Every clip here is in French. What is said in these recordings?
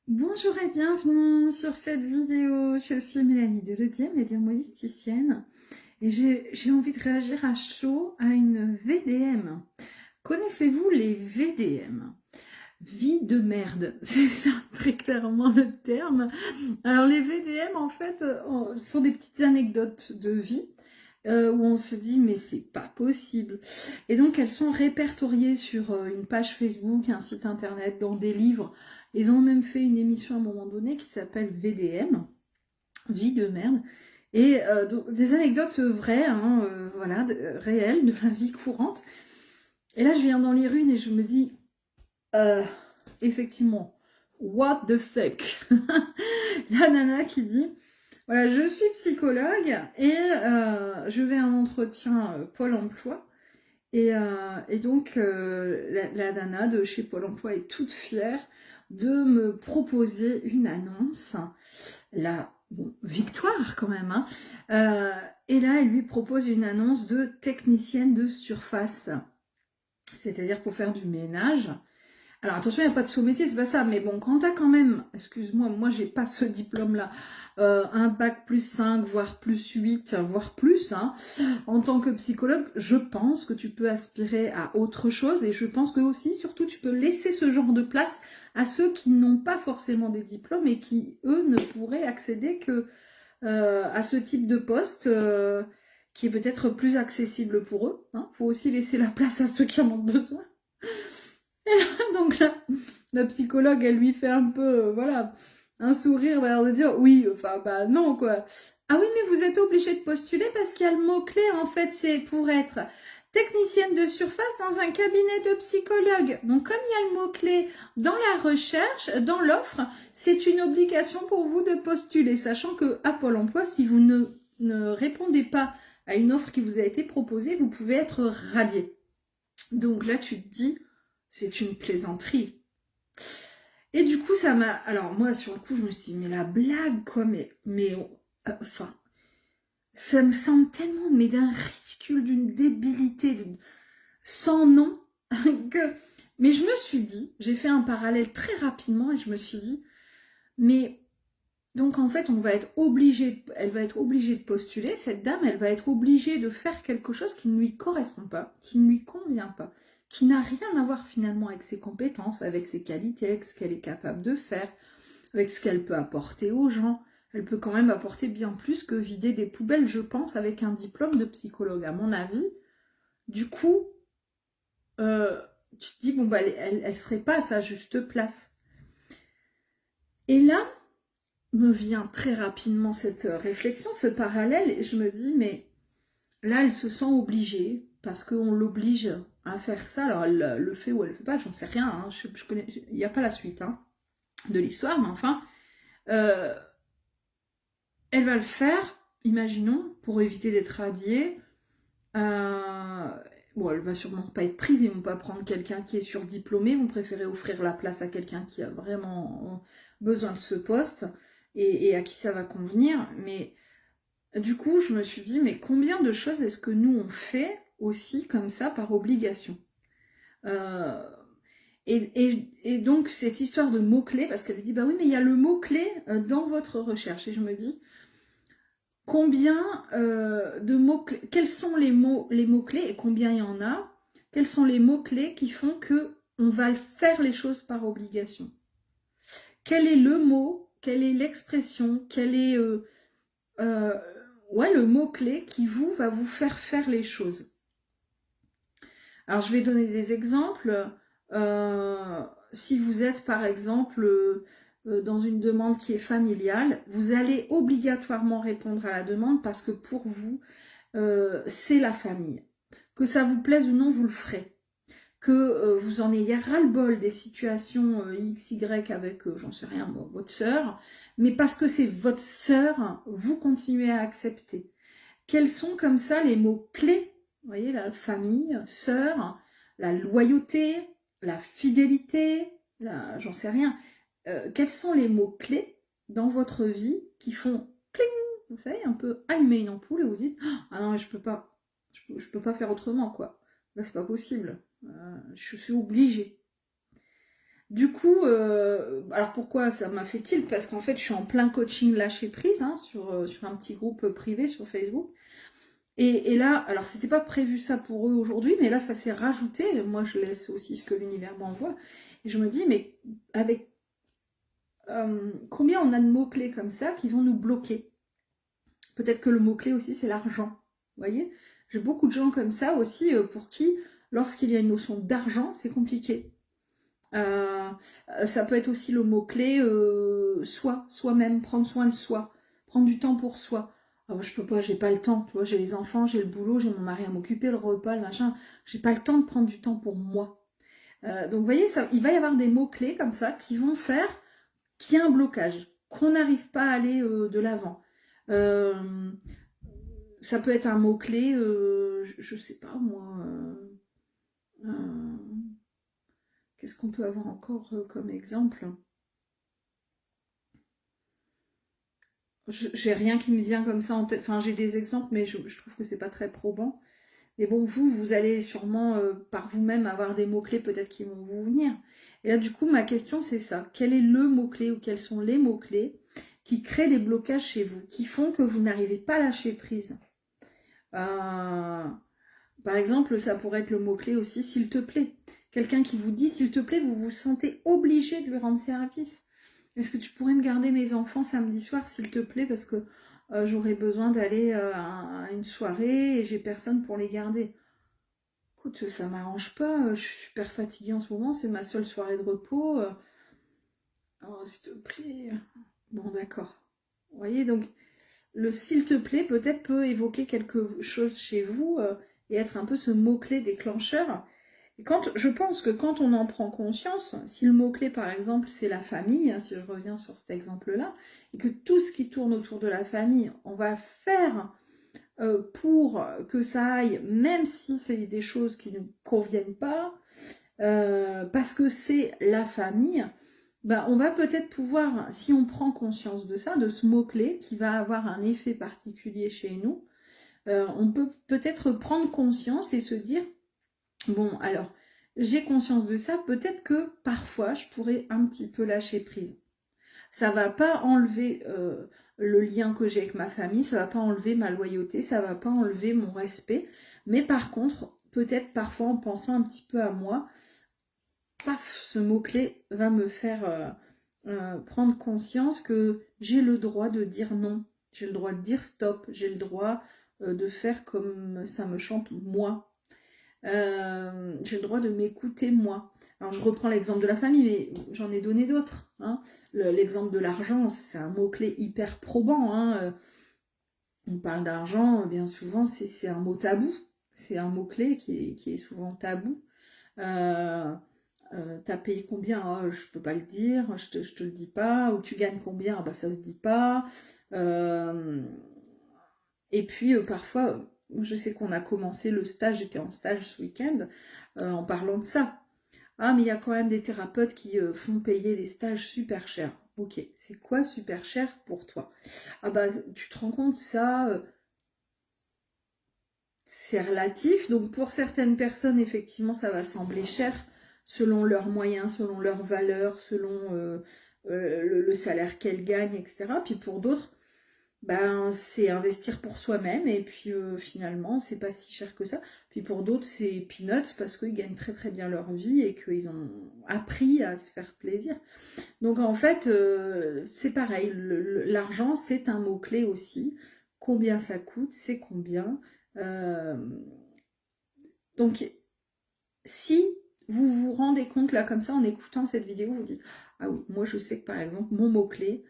Bonjour et bienvenue sur cette vidéo. Je suis Mélanie Deledier, médium holisticienne, et j'ai envie de réagir à chaud à une VDM. Connaissez-vous les VDM? Vie de merde, c'est ça très clairement le terme. Alors les VDM en fait sont des petites anecdotes de vie où on se dit mais c'est pas possible. Et donc elles sont répertoriées sur une page Facebook, un site internet, dans des livres. Ils ont même fait une émission à un moment donné qui s'appelle VDM, Vie de merde. Et donc, des anecdotes vraies, hein, voilà, réelles, de la vie courante. Et là je viens d'en lire une et je me dis, effectivement, what the fuck. La nana qui dit, voilà, je suis psychologue et je vais à un entretien Pôle emploi. Et donc, la nana de chez Pôle emploi est toute fière de me proposer une annonce. La victoire quand même. Hein. Et là, elle lui propose une annonce de technicienne de surface. C'est-à-dire pour faire du ménage. Alors attention, il n'y a pas de sous-métier, c'est pas ça. Mais bon, quand t'as quand même, excuse-moi, moi j'ai pas ce diplôme-là, un bac plus 5, voire plus 8, voire plus, hein, en tant que psychologue, je pense que tu peux aspirer à autre chose. Et je pense que aussi, surtout, tu peux laisser ce genre de place à ceux qui n'ont pas forcément des diplômes et qui, eux, ne pourraient accéder que à ce type de poste qui est peut-être plus accessible pour eux. Hein. Faut aussi laisser la place à ceux qui en ont besoin. Donc là, la psychologue, elle lui fait un peu, voilà, un sourire d'air de dire oui, enfin, bah non, quoi. Ah oui, mais vous êtes obligé de postuler parce qu'il y a le mot-clé, en fait, c'est pour être technicienne de surface dans un cabinet de psychologue. Donc, comme il y a le mot-clé dans la recherche, dans l'offre, c'est une obligation pour vous de postuler, sachant que à Pôle emploi, si vous ne répondez pas à une offre qui vous a été proposée, vous pouvez être radié. Donc là, tu te dis, c'est une plaisanterie. Et du coup, ça m'a... Alors moi, sur le coup, je me suis dit, mais la blague, quoi, enfin, ça me semble tellement, mais d'un ridicule, d'une débilité, sans nom, que... Mais je me suis dit, j'ai fait un parallèle très rapidement, et je me suis dit, mais... Donc en fait, elle va être obligée de postuler, cette dame, elle va être obligée de faire quelque chose qui ne lui correspond pas, qui ne lui convient pas, qui n'a rien à voir finalement avec ses compétences, avec ses qualités, avec ce qu'elle est capable de faire, avec ce qu'elle peut apporter aux gens. Elle peut quand même apporter bien plus que vider des poubelles, je pense, avec un diplôme de psychologue, à mon avis. Du coup, euh, tu te dis, bon, bah, elle serait pas à sa juste place. Et là, me vient très rapidement cette réflexion, ce parallèle, et je me dis, mais là, elle se sent obligée, parce qu'on l'oblige à faire ça. Alors, elle le fait ou elle le fait pas, j'en sais rien, hein, je connais, il n'y a pas la suite hein, de l'histoire, mais enfin, euh, elle va le faire, imaginons, pour éviter d'être radiée. Euh, bon, elle va sûrement pas être prise, ils vont pas prendre quelqu'un qui est surdiplômé, ils vont préférer offrir la place à quelqu'un qui a vraiment besoin de ce poste et à qui ça va convenir. Mais du coup, je me suis dit, mais combien de choses est-ce que nous on fait aussi comme ça par obligation euh, et donc cette histoire de mots-clés, parce qu'elle lui dit, bah oui, mais il y a le mot-clé dans votre recherche. Et je me dis, combien de mots-clés, quels sont les mots-clés et combien il y en a, quels sont les mots-clés qui font que on va faire les choses par obligation. Quel est le mot, quelle est l'expression, quel est euh, ouais, le mot-clé qui va vous faire les choses. Alors je vais donner des exemples. Si vous êtes par exemple dans une demande qui est familiale, vous allez obligatoirement répondre à la demande parce que pour vous, c'est la famille. Que ça vous plaise ou non, vous le ferez. Que vous en ayez ras-le-bol des situations X, Y avec, j'en sais rien, moi, votre sœur, mais parce que c'est votre sœur, vous continuez à accepter. Quels sont comme ça les mots clés? Vous voyez, la famille, sœur, la loyauté, la fidélité, j'en sais rien. Quels sont les mots clés dans votre vie qui font cling, vous savez, un peu allumer une ampoule et vous dites, ah non, je peux pas, je peux pas faire autrement, quoi. Là, c'est pas possible. Je suis obligée. Du coup, alors pourquoi ça m'a fait tilt? Parce qu'en fait, je suis en plein coaching lâcher prise hein, sur un petit groupe privé sur Facebook. Et là, alors c'était pas prévu ça pour eux aujourd'hui, mais là ça s'est rajouté. Moi, je laisse aussi ce que l'univers m'envoie. Et je me dis, mais avec combien on a de mots-clés comme ça qui vont nous bloquer? Peut-être que le mot-clé aussi, c'est l'argent. Vous voyez? J'ai beaucoup de gens comme ça aussi pour qui, lorsqu'il y a une notion d'argent, c'est compliqué. Ça peut être aussi le mot-clé soi, soi-même, prendre soin de soi, prendre du temps pour soi. Ah, je peux pas, j'ai pas le temps. Tu vois, j'ai les enfants, j'ai le boulot, j'ai mon mari à m'occuper, le repas, le machin. J'ai pas le temps de prendre du temps pour moi. Donc, vous voyez, ça, il va y avoir des mots-clés comme ça qui vont faire qu'il y a un blocage, qu'on n'arrive pas à aller de l'avant. Ça peut être un mot-clé, je sais pas moi. Qu'est-ce qu'on peut avoir encore comme exemple? J'ai rien qui me vient comme ça en tête. Enfin, j'ai des exemples, mais je trouve que c'est pas très probant. Mais bon, vous allez sûrement par vous-même avoir des mots-clés peut-être qui vont vous venir. Et là, du coup, ma question, c'est ça. Quel est le mot-clé ou quels sont les mots-clés qui créent des blocages chez vous, qui font que vous n'arrivez pas à lâcher prise? Par exemple, ça pourrait être le mot-clé aussi, s'il te plaît. Quelqu'un qui vous dit, s'il te plaît, vous vous sentez obligé de lui rendre service. Est-ce que tu pourrais me garder mes enfants samedi soir, s'il te plaît, parce que j'aurais besoin d'aller à une soirée et j'ai personne pour les garder. Écoute, ça m'arrange pas, je suis super fatiguée en ce moment, c'est ma seule soirée de repos. Oh, s'il te plaît. Bon, d'accord. Vous voyez, donc, le s'il te plaît, peut-être peut évoquer quelque chose chez vous et être un peu ce mot-clé déclencheur. Et je pense que quand on en prend conscience, si le mot-clé par exemple c'est la famille, hein, si je reviens sur cet exemple-là, et que tout ce qui tourne autour de la famille, on va faire pour que ça aille, même si c'est des choses qui ne nous conviennent pas, parce que c'est la famille, ben, on va peut-être pouvoir, si on prend conscience de ça, de ce mot-clé qui va avoir un effet particulier chez nous, on peut peut-être prendre conscience et se dire, bon, alors, j'ai conscience de ça, peut-être que parfois, je pourrais un petit peu lâcher prise. Ça va pas enlever le lien que j'ai avec ma famille, ça va pas enlever ma loyauté, ça va pas enlever mon respect, mais par contre, peut-être parfois en pensant un petit peu à moi, paf, ce mot-clé va me faire prendre conscience que j'ai le droit de dire non, j'ai le droit de dire stop, j'ai le droit de faire comme ça me chante moi. J'ai le droit de m'écouter moi. Alors je reprends l'exemple de la famille, mais j'en ai donné d'autres. Hein. L'exemple de l'argent, c'est un mot-clé hyper probant. Hein. On parle d'argent, bien souvent, c'est un mot tabou. C'est un mot-clé qui est souvent tabou. T'as payé combien? Oh, je peux pas le dire, je te le dis pas. Ou tu gagnes combien? Ah, bah ça se dit pas. Et puis parfois, je sais qu'on a commencé le stage, j'étais en stage ce week-end, en parlant de ça. Ah, mais il y a quand même des thérapeutes qui font payer des stages super chers. Ok, c'est quoi super cher pour toi? Ah bah, tu te rends compte, ça, c'est relatif. Donc pour certaines personnes, effectivement, ça va sembler cher selon leurs moyens, selon leurs valeurs, selon le salaire qu'elles gagnent, etc. Puis pour d'autres, ben, c'est investir pour soi-même et puis finalement c'est pas si cher que ça. Puis pour d'autres c'est peanuts parce qu'ils gagnent très très bien leur vie et qu'ils ont appris à se faire plaisir. Donc en fait c'est pareil, l'argent c'est un mot-clé aussi. Combien ça coûte, c'est combien. Euh, donc si vous vous rendez compte là comme ça en écoutant cette vidéo, vous dites ah oui, moi je sais que par exemple mon mot-clé,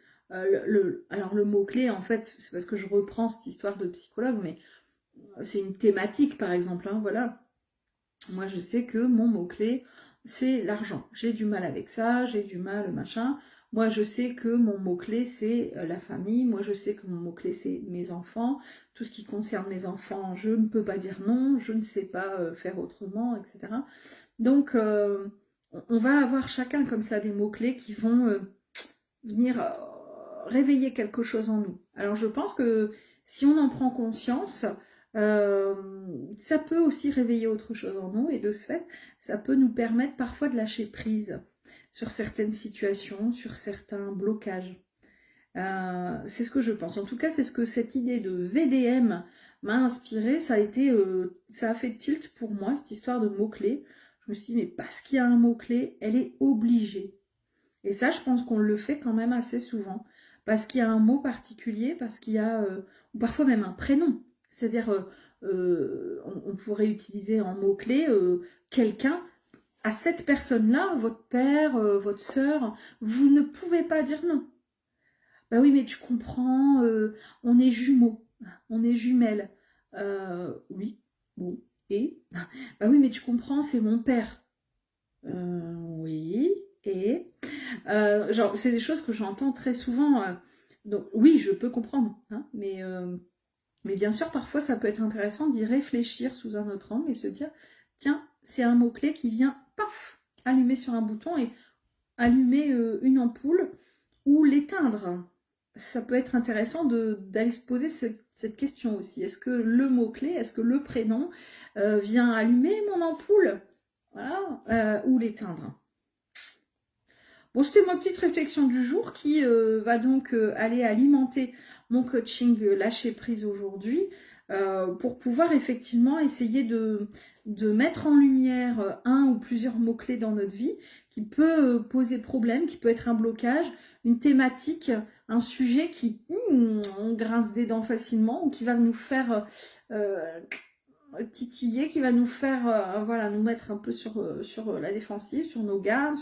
alors le mot-clé en fait c'est parce que je reprends cette histoire de psychologue, mais c'est une thématique par exemple, hein, voilà. Moi je sais que mon mot-clé c'est l'argent, j'ai du mal avec ça, j'ai du mal machin. Moi je sais que mon mot-clé c'est la famille, moi je sais que mon mot-clé c'est mes enfants, tout ce qui concerne mes enfants, je ne peux pas dire non, je ne sais pas faire autrement, etc. Donc, on va avoir chacun comme ça des mots-clés qui vont venir réveiller quelque chose en nous. Alors, je pense que si on en prend conscience, ça peut aussi réveiller autre chose en nous et de ce fait, ça peut nous permettre parfois de lâcher prise. sur certaines situations, sur certains blocages. C'est ce que je pense. En tout cas, c'est ce que cette idée de VDM m'a inspiré. Ça a fait tilt pour moi, cette histoire de mots-clés. Je me suis dit, mais parce qu'il y a un mot-clé, elle est obligée. Et ça, je pense qu'on le fait quand même assez souvent. Parce qu'il y a un mot particulier, parce qu'il y a, ou parfois même un prénom. C'est-à-dire, on pourrait utiliser en mot-clé quelqu'un. À cette personne-là, votre père, votre sœur, vous ne pouvez pas dire non. Bah oui, mais tu comprends, on est jumeaux, on est jumelles. Oui, bon, et bah oui, mais tu comprends, c'est mon père. Oui, et genre, c'est des choses que j'entends très souvent. Donc oui, je peux comprendre, hein, mais bien sûr, parfois, ça peut être intéressant d'y réfléchir sous un autre angle et se dire, tiens, c'est un mot-clé qui vient, paf, allumer sur un bouton et allumer une ampoule ou l'éteindre. Ça peut être intéressant d'aller se poser cette question aussi. Est-ce que le mot-clé, est-ce que le prénom vient allumer mon ampoule, voilà, ou l'éteindre? Bon, c'était ma petite réflexion du jour qui va donc aller alimenter mon coaching lâcher prise aujourd'hui pour pouvoir effectivement essayer de mettre en lumière un ou plusieurs mots-clés dans notre vie qui peut poser problème, qui peut être un blocage, une thématique, un sujet qui on grince des dents facilement ou qui va nous faire titiller, qui va nous faire voilà, nous mettre un peu sur la défensive, sur nos gardes,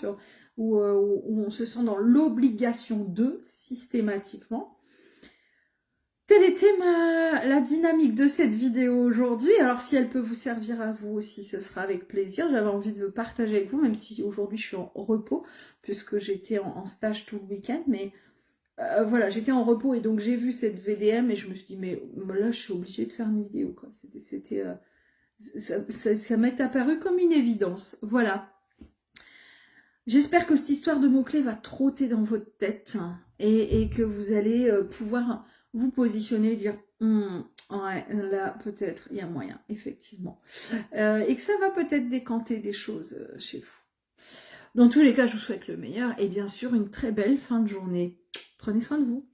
où on se sent dans l'obligation de, systématiquement. Telle était la dynamique de cette vidéo aujourd'hui. Alors si elle peut vous servir à vous aussi, ce sera avec plaisir. J'avais envie de partager avec vous, même si aujourd'hui je suis en repos, puisque j'étais en stage tout le week-end. Mais voilà, j'étais en repos et donc j'ai vu cette VDM et je me suis dit, mais là je suis obligée de faire une vidéo, quoi. Ça m'est apparu comme une évidence. Voilà. J'espère que cette histoire de mots-clés va trotter dans votre tête et que vous allez pouvoir vous positionner et dire ouais, là peut-être il y a moyen, effectivement. Et que ça va peut-être décanter des choses chez vous. Dans tous les cas, je vous souhaite le meilleur et bien sûr une très belle fin de journée. Prenez soin de vous.